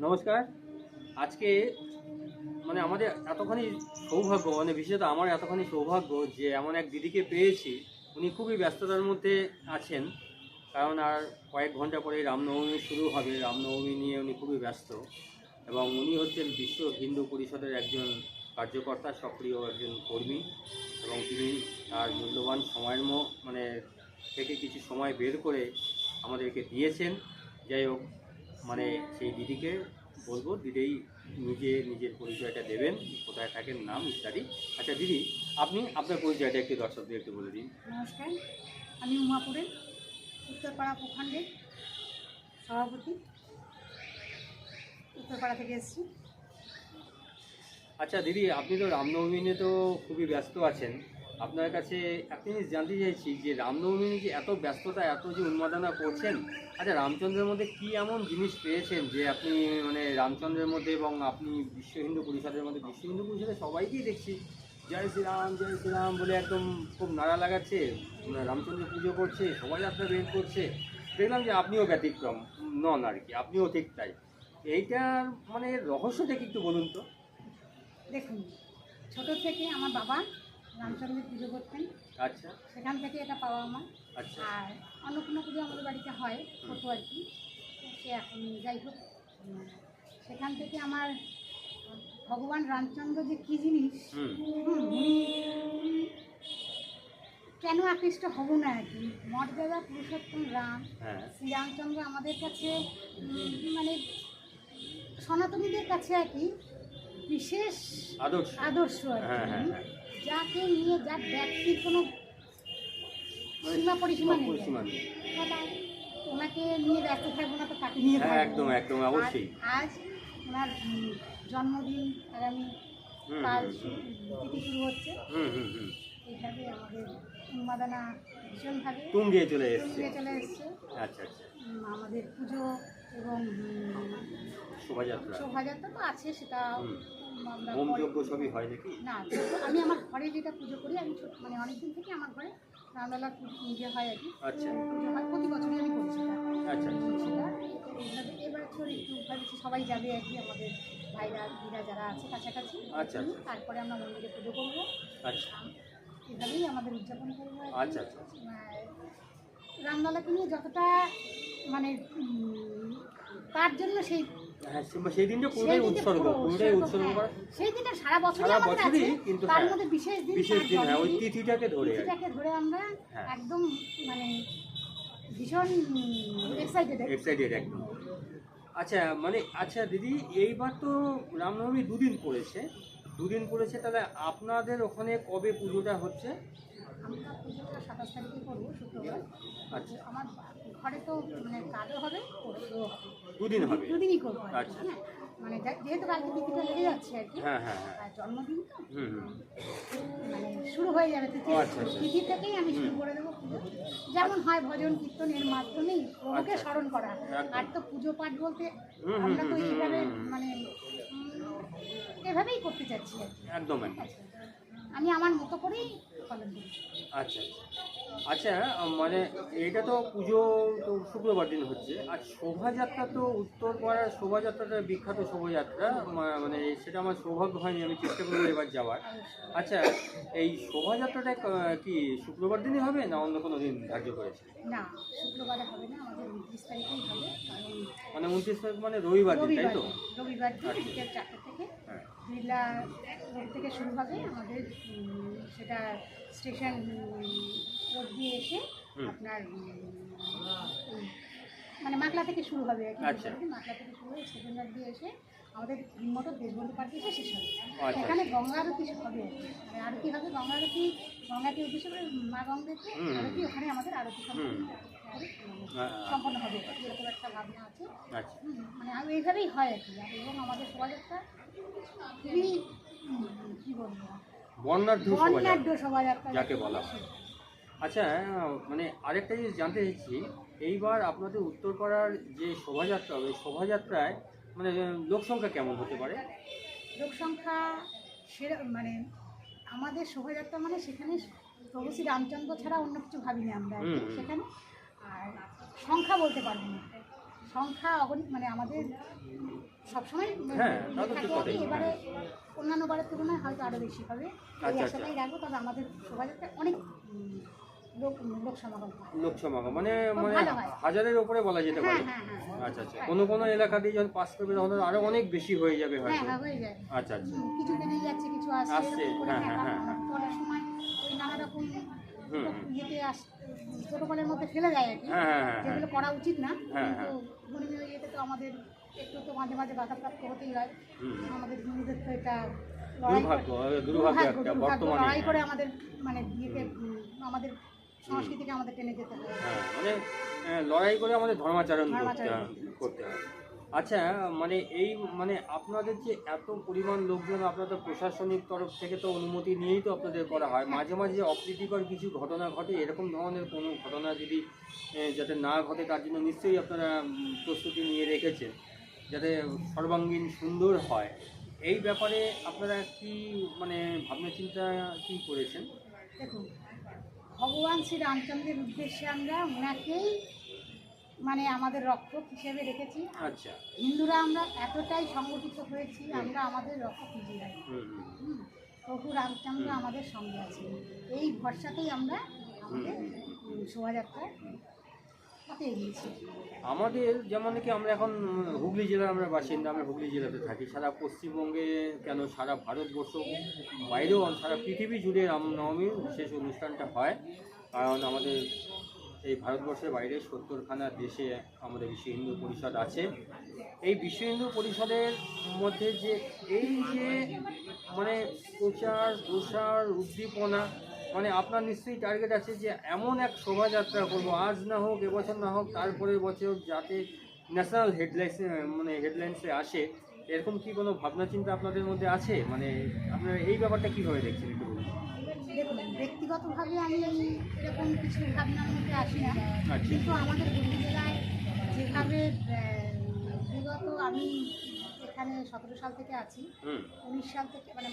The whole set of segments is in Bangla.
নমস্কার। আজকে আমাদের এতখানি সৌভাগ্য, বিশেষত আমার এতখানি সৌভাগ্য যে এমন এক দিদিকে পেয়েছি। উনি খুবই ব্যস্ততার মধ্যে আছেন, কারণ আর কয়েক ঘন্টা পরেই রামনবমী শুরু হবে। রামনবমী নিয়ে উনি খুবই ব্যস্ত এবং উনি হচ্ছেন বিশ্ব হিন্দু পরিষদের একজন কার্যকর্তা, সক্রিয় একজন কর্মী, এবং তিনি তার মূল্যবান সময়ের থেকে কিছু সময় বের করে আমাদেরকে দিয়েছেন। যাই হোক, সেই দিদিকে বলবো, দিদি নিজের পরিচয়টা দেবেন, কোথায় থাকেন, নাম ইত্যাদি। আচ্ছা দিদি, আপনি আপনার পরিচয়টা একটু দর্শকদের একটু বলে দিন। নমস্কার, আমি উমাপুরের উত্তরপাড়া প্রখণ্ডের সভাপতি, উত্তরপাড়া থেকে এসেছি। আচ্ছা দিদি, আপনি তো রামনবমী নিয়ে তো খুবই ব্যস্ত আছেন। আপনার কাছে একটা জিনিস জানতে চাইছি যে রামনবমী নিয়ে যে এত ব্যস্ততা, এত যে উন্মাদনা করছেন, আচ্ছা রামচন্দ্রের মধ্যে কি এমন জিনিস পেয়েছেন যে আপনি রামচন্দ্রের মধ্যে, এবং আপনি বিশ্ব হিন্দু পরিষদের মধ্যে, বিশ্ব হিন্দু পরিষদের সবাইকেই দেখছি জয় শ্রীরাম বলে একদম খুব নাড়া লাগাচ্ছে, রামচন্দ্র পুজো করছে, শোভাযাত্রা বের করছে। দেখলাম যে আপনিও ব্যতিক্রম নন আর কি, আপনিও ঠিক তাই। এইটার রহস্যটা কি একটু বলুন তো। দেখুন, ছোট থেকে আমার বাবা রামচন্দ্রের পুজো করতেন। আচ্ছা। সেখান থেকে এটা পাওয়া আমার। আচ্ছা। আর অন্নপূর্ণা পুজো আমাদের বাড়িতে হয়, হতো আর কি। সে এখন যাই হোক, সেখান থেকে আমার ভগবান রামচন্দ্র যে কী জিনিস, উনি কেন আকৃষ্ট হব না আর কি। মর্যাদা পুরুষোত্তম রাম, শ্রীরামচন্দ্র আমাদের কাছে সনাতনীদের কাছে আর কি বিশেষ আদর্শ আর কি। যাকে নিয়ে যার ব্যক্তির কোনো সীমা পরিসীমা নেই। ওনাকে নিয়ে ব্যস্ত থাকবো না তো তাকে নিয়ে একদম একদম অবশ্যই। আজ ওনার জন্মদিন, আগামী কাল তিথি শুরু হচ্ছে। এইভাবে আমাদের উন্মাদনা ভীষণভাবে তুঙ্গে চলে এসছে। আচ্ছা আচ্ছা। আমাদের পুজো এবং শোভাযাত্রা তো আছে, সেটা সবই হয় নাকি? না, আমি আমার ঘরে যেটা পুজো করি, আমি অনেকদিন থেকে আমার ঘরে রামলালা পুজো হয় আর কি। আচ্ছা। পুজো হয় প্রতি বছরই, আমি করি সেটা। আচ্ছা। সেটা এইভাবে এবার একটু ভাবছি সবাই যাবে আর কি, আমাদের ভাইরা দিদা যারা আছে কাছাকাছি। আচ্ছা। তারপরে আমরা মন্দিরে পুজো করবো। আচ্ছা। এভাবেই আমাদের উদযাপন করবো। আচ্ছা আচ্ছা। রামলালাকে নিয়ে যতটা তার জন্য সেই দিনটা পুরোটাই উৎসর্গ করা। সেই দিনটা সারা বছরই, কিন্তু তার মধ্যে বিশেষ দিন, ওই তিথিটাকে ধরে আমরা একদম ভীষণ এক্সাইটেড একদম। আচ্ছা আচ্ছা দিদি, এইবার তো রামনবমী দুদিন পড়েছে, তাহলে আপনাদের ওখানে কবে পুজোটা হচ্ছে? আমরা পুজোটা 27 তারিখে করবো, শুক্রবার। আচ্ছা। আমার ঘরে তো কাজও হবে, দুদিনই করবো। আচ্ছা। যেহেতু কালকে তিথিটা লেগে যাচ্ছে আর কি। আর জন্মদিন তো শুরু হয়ে যাবে তিথি থেকেই আমি শুরু করে দেবো পুজো। যেমন হয় ভজন কীর্তনের মাধ্যমেই প্রভুকে স্মরণ করা। আর তো পুজো পাঠ বলতে আমরা তো এইভাবে এভাবেই করতে চাচ্ছি আর কি। একদম। আমি আমার মতো করেই পালন করি। আচ্ছা আচ্ছা। এইটা তো পুজো তো শুক্রবার দিন হচ্ছে, আর শোভাযাত্রা তো উত্তরপাড়ার শোভাযাত্রাটা বিখ্যাত শোভাযাত্রা, সেটা আমার সৌভাগ্য হয়নি, আমি চেষ্টা করবো এবার যাওয়ার। আচ্ছা, এই শোভাযাত্রাটা কি শুক্রবার দিনই হবে না অন্য কোনো দিন ধার্য করেছে? না, শুক্রবারে হবে না, আমাদের 29 তারিখেই হবে। 29 তারিখ রবিবার দিন, তাই তো? রবিবার দিন বিকেল 4টা থেকে বিড়লা রোড থেকে শুরু হবে আমাদের। সেটা স্টেশন রোড দিয়ে এসে আপনার মাকলা থেকে শুরু হবে আর কি। মাকলা থেকে শুরু হয়ে স্টেশন রোড দিয়ে এসে আমাদের হিমমটর দেশবন্ধু পার্কে এসে শেষ হবে। সেখানে গঙ্গা আরতি হবে আর কি। আরতি হবে, গঙ্গাকে উদ্দেশ্য করে মা গঙ্গাকে আরতি, ওখানে আমাদের আরতি সম্পন্ন হবে, এরকম একটা ভাবনা আছে। এইভাবেই হয় আর কি। এবং আমাদের শোভাযাত্রা খুবই কী বলবো, বর্ণাঢ্য শোভাযাত্রা যাকে বলা হয়। আচ্ছা, আরেকটা জিনিস জানতে চাইছি, এইবার আপনাদের উত্তরপাড়ার যে শোভাযাত্রা হবে, শোভাযাত্রায় লোক সংখ্যা কেমন হতে পারে? লোক সংখ্যা আমাদের শোভাযাত্রা সেখানে প্রভু শ্রী রামচন্দ্র ছাড়া অন্য কিছু ভাবিনি আমরা সেখানে। আর সংখ্যা বলতে পারবো না, সংখ্যা আমাদের সবসময় হ্যাঁ, তা তো থাকে ঠিক কথাই, আর কি। এবারে অন্যান্য বারের তুলনায় হয়তো আরও বেশি হবে, এই আচ্ছা, আশাটাই রাখবো। তবে আমাদের শোভাযাত্রা অনেক লোক সমাগম হয়, লোক সমাগম মানে খুব মানে ভালো হয়। হাজারের ওপরে বলা যেতে হ্যাঁ পারে। হ্যাঁ হ্যাঁ আচ্ছা আচ্ছা, কোনো কোনো এলাকাতেই যখন পাস করবে তখন আরো অনেক বেশি হয়ে যাবে হ্যাঁ হয়তো। হ্যাঁ হয়ে যায়। আচ্ছা আচ্ছা, কিছু বেরিয়ে যাচ্ছে, কিছু আসছে, আসছে, এরকম করে। হ্যাঁ, হ্যাঁ, হ্যাঁ, কারণ হ্যাঁ। অনেক সময় ওই নানা রকম হুম, ইয়েতে প্রোটোকলের মধ্যে ফেলে দেয় আর কি, হ্যাঁ হ্যাঁ হ্যাঁ যেগুলো করা উচিত না। হ্যাঁ, কিন্তু ধর্মীয় ইয়েতে তো আমাদের একটু তো মাঝে মাঝে বাধাপ্রাপ্ত হতেই হয়। হুম। আমাদের হিন্দুদের তো এটা লড়াই দুর্ভাগ্য, করে- দুর্ভাগ্য একটা দুর্ভাগ্য, বর্তমানে। লড়াই করে আমাদের মানে ইয়েকে আমাদের সংস্কৃতিকে আমাদের টেনে যেতে হয়। হ্যাঁ মানে লড়াই করে আমাদের ধর্মাচরণ ধর্মাচরণ করতে হয়। আচ্ছা, মানে এই মানে আপনাদের যে এত পরিমাণ লোকজন, আপনাদের প্রশাসনিক তরফ থেকে তো অনুমতি নিয়েই তো আপনাদের করা হয়। মাঝে মাঝে অপ্রীতিকর কিছু ঘটনা ঘটে, এরকম ধরনের কোনো ঘটনা যদি যাতে না ঘটে তার জন্য নিশ্চয়ই আপনারা প্রস্তুতি নিয়ে রেখেছেন যাতে সর্বাঙ্গীন সুন্দর হয়। এই ব্যাপারে আপনারা কি মানে ভাবনা চিন্তা কি করেছেন? দেখুন, ভগবান শ্রী রামচন্দ্রের উদ্দেশ্যে আমরা ওনাকেই মানে আমাদের রক্ষক হিসেবে রেখেছি। আচ্ছা, হিন্দুরা আমরা এতটাই সংগঠিত হয়েছি, আমরা আমাদের রক্ষক নিজেই রাখি। হুম হুম হুম, প্রভু রামচন্দ্র আমাদের সঙ্গে আছেন, এই ভরসাতেই আমরা আমাদের শোভাযাত্রায় পথে এগিয়েছি। আমাদের যেমন কি আমরা এখন হুগলি জেলার আমরা বাসিন্দা, আমরা হুগলি জেলাতে থাকি। সারা পশ্চিমবঙ্গে কেন সারা ভারতবর্ষ বাইরেও সারা পৃথিবী জুড়ে রামনবমীর বিশেষ অনুষ্ঠানটা হয়। কারণ আমাদের এই ভারতবর্ষের বাইরে 70খানা দেশে আমাদের বিশ্ব হিন্দু পরিষদ আছে। এই বিশ্ব হিন্দু পরিষদের মধ্যে যে এই যে মানে প্রচার প্রসার উদ্দীপনা, মানে আপনার নিশ্চয়ই টার্গেট আছে যে এমন এক শোভাযাত্রা করবো, আজ না হোক এবছর না হোক তারপরের বছর, যাতে ন্যাশনাল হেডলাইন্সে আসে। এরকম কি কোনো ভাবনা চিন্তা আপনাদের মধ্যে আছে? মানে আপনারা এই ব্যাপারটা কীভাবে দেখছেন একটু বলুন। দেখুন, ব্যক্তিগতভাবে আমি এরকম কিছু ভাবনার মধ্যে আসি না, আচ্ছা। কিন্তু আমাদের হুগলি জেলায় যেভাবে বিগত আমি এখানে 17 সাল থেকে আছি, হুম 19 সাল থেকে মানে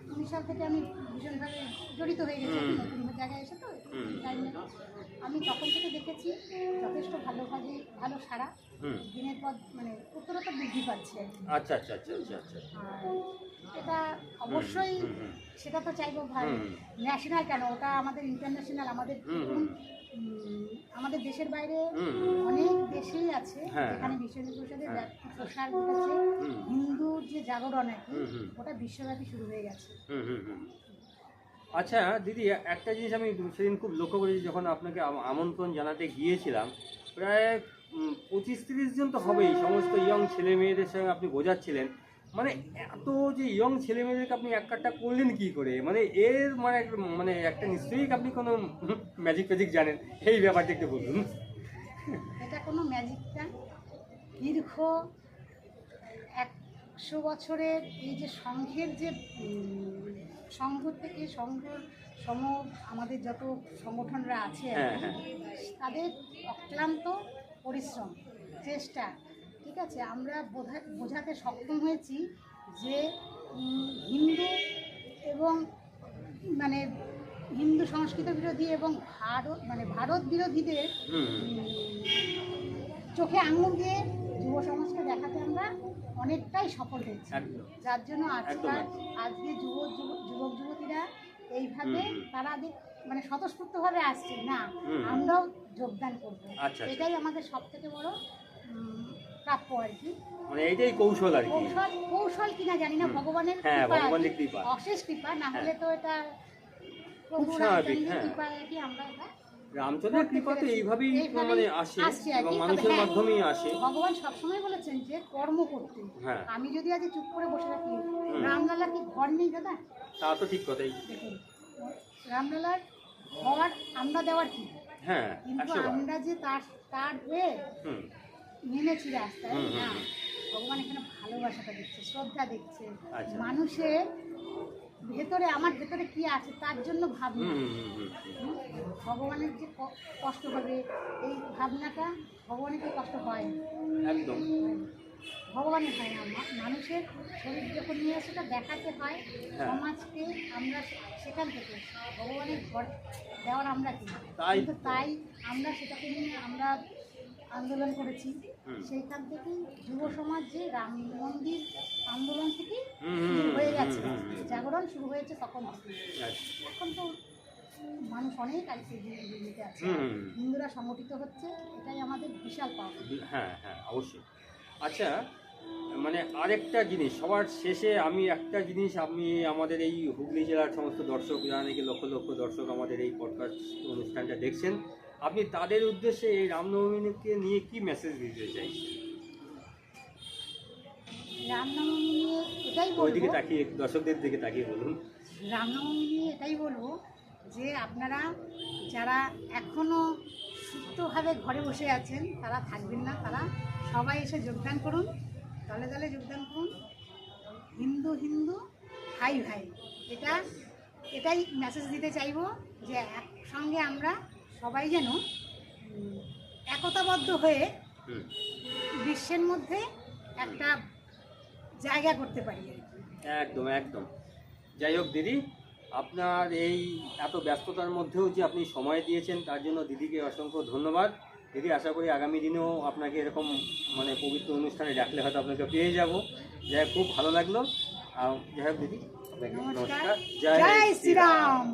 19 সাল থেকে আমি ভীষণভাবে জড়িত হয়ে গেছি হুম। নতুন জায়গায় এসে। তো হুম। টাইম নেই, আমি তখন থেকে দেখেছি যথেষ্ট ভালোভাবে ভালো সারা হুম দিনের পর মানে উত্তরোত্তর বৃদ্ধি পাচ্ছে আর কি। আচ্ছা আচ্ছা আচ্ছা আচ্ছা আচ্ছা আর এটা অবশ্যই হুম, হুম, সেটা তো চাইবো ভাই, হুম। ন্যাশনাল কেন, ওটা আমাদের ইন্টারন্যাশনাল। আমাদের হুম, দেখুন, আমাদের দেশের বাইরে হুম। অনেক দেশেই আছে হ্যাঁ, যেখানে হ্যাঁ। বিশ্ব হিন্দু পরিষদের হ্যাঁ। প্রসার ঘটেছে। হুম। হিন্দুর যে জাগরণ আর কি, হুম, হুম। ওটা বিশ্বব্যাপী শুরু হয়ে গেছে। হুম হুম হুম। আচ্ছা দিদি, একটা জিনিস আমি সেদিন খুব লক্ষ্য করেছি, যখন আপনাকে আমন্ত্রণ জানাতে গিয়েছিলাম, প্রায় 25-30 জন তো হবেই, সমস্ত ইয়ং ছেলে মেয়েদের সঙ্গে আপনি বোঝাচ্ছিলেন। মানে এত যে ইয়ং ছেলে মেয়েদেরকে আপনি এক কাটটা করলেন কি করে? মানে এর মানে একটা নিশ্চয়ই আপনি কোনো ম্যাজিক ফ্যাজিক জানেন, এই ব্যাপারটা একটু বলুন। এটা কোনো ম্যাজিক না, দীর্ঘ 100 বছরের এই যে সংঘের যে সংঘ থেকে সম আমাদের যত সংগঠনরা আছে আর হ্যাঁ কি, হ্যাঁ তাদের অক্লান্ত পরিশ্রম চেষ্টা, ঠিক আছে, আমরা বোঝাতে সক্ষম হয়েছি যে হিন্দু এবং মানে হিন্দু সংস্কৃতি বিরোধী এবং ভারত বিরোধীদের হুম হুম। চোখে আঙুল দিয়ে যুব সমাজকে দেখাতে আমরা অনেকটাই সফল হয়েছি। একদম যার জন্য একদম। আজকে যুবক যুবতীরা এইভাবে হুম, হুম। তারা মানে স্বতঃস্ফূর্তভাবে আসছে না, হুম। আমরাও যোগদান করবো। আচ্ছা, আচ্ছা। এটাই আমাদের সব থেকে বড় প্রাপ্য আর কি। মানে এইটাই কৌশল আর কি। কৌশল কিনা জানি না, ভগবানের হ্যাঁ, কৃপা আর কি, ভগবানের কৃপা। অশেষ কৃপা, না হলে তো এটা প্রভু স্বাভাবিক, রামচন্দ্রের হ্যাঁ। কৃপা আর কি, আমরা এটা রামচন্দ্রের কৃপা তো এইভাবেই মানে আসে আর এবং কি। মানুষের তবে হ্যাঁ, মাধ্যমেই আসে। ভগবান সবসময় বলেছেন যে কর্ম করতে। হ্যাঁ। আমি যদি আজ চুপ করে বসে থাকি, রামলালার কি ঘর নেই দাদা? তা তো ঠিক কথাই। দেখুন, রামলালার ঘর আমরা দেওয়ার কি, হ্যাঁ, কিন্তু 100 বার। আমরা যে তার হয়ে হুম নেমেছি রাস্তায়, হুম, হুম, না, হুম। ভগবান এখানে ভালোবাসাটা দেখছে, শ্রদ্ধা দেখছে, আচ্ছা। মানুষের ভেতরে, আমার ভেতরে কি আছে তার জন্য ভাবনা। হুম হুম হুম হুম। ভগবানের যে কষ্ট হবে এই ভাবনাটা ভগবানের কি কষ্ট হয়? একদম। ভগবানের হয় না, মানুষের শরীর যখন নিয়ে সেটা দেখাতে হয় হ্যাঁ। সমাজকে। আমরা সেখান থেকে ভগবানের ঘর দেওয়ার আমরা কি, তাই কিন্তু তাই আমরা সেটাকে নিয়ে আমরা আন্দোলন করেছি, হুম। সেইখান থেকেই যুব সমাজ যে রাম মন্দির আন্দোলন থেকে হুম, শুরু হুম, হয়ে গেছে, হুম, হুম, হুম। জাগরণ শুরু হয়েছে তখন থেকে। আচ্ছা। এখন তো মানুষ অনেক আর কি দিল্লিতে আছে, হুম, হুম, হুম। হিন্দুরা সংগঠিত হচ্ছে, এটাই আমাদের বিশাল পাওয়া। হ্যাঁ হ্যাঁ অবশ্যই। আচ্ছা, মানে আরেকটা জিনিস সবার শেষে আমি একটা জিনিস, আমি আমাদের এই হুগলি জেলার সমস্ত দর্শক, যারা নাকি লক্ষ লক্ষ দর্শক আমাদের এই পডকাস্ট অনুষ্ঠানটা দেখছেন, আপনি তাদের উদ্দেশ্যে এই রামনবমীকে নিয়ে কি মেসেজ দিতে চাইছেন? রামনবমী নিয়ে এটাই ওইদিকে বলবো, তাকিয়ে, দর্শকদের দিকে তাকিয়ে বলুন। রামনবমী নিয়ে এটাই বলবো যে আপনারা যারা এখনও সুস্থভাবে ঘরে বসে আছেন তারা থাকবেন না, তারা সবাই এসে যোগদান করুন, দলে দলে যোগদান করুন। হিন্দু হিন্দু, ভাই ভাই, এটাই মেসেজ দিতে চাইবো যে একসঙ্গে আমরা সবাই যেন একতাবদ্ধ হয়ে হুম। বিশ্বের মধ্যে একটা জায়গা করতে পারি আর কি। একদম একদম। যাই হোক দিদি, আপনার এই এত ব্যস্ততার মধ্যেও যে আপনি সময় দিয়েছেন তার জন্য দিদিকে অসংখ্য ধন্যবাদ। দিদি, আশা করি আগামী দিনেও আপনাকে এরকম মানে পবিত্র অনুষ্ঠানে ডাকলে হয়তো আপনাকে পেয়ে যাব। যাই হোক, খুব ভালো লাগলো। যাই হোক দিদি, আপনাকে নমস্কার, নমস্কার। জয় শ্রীরাম।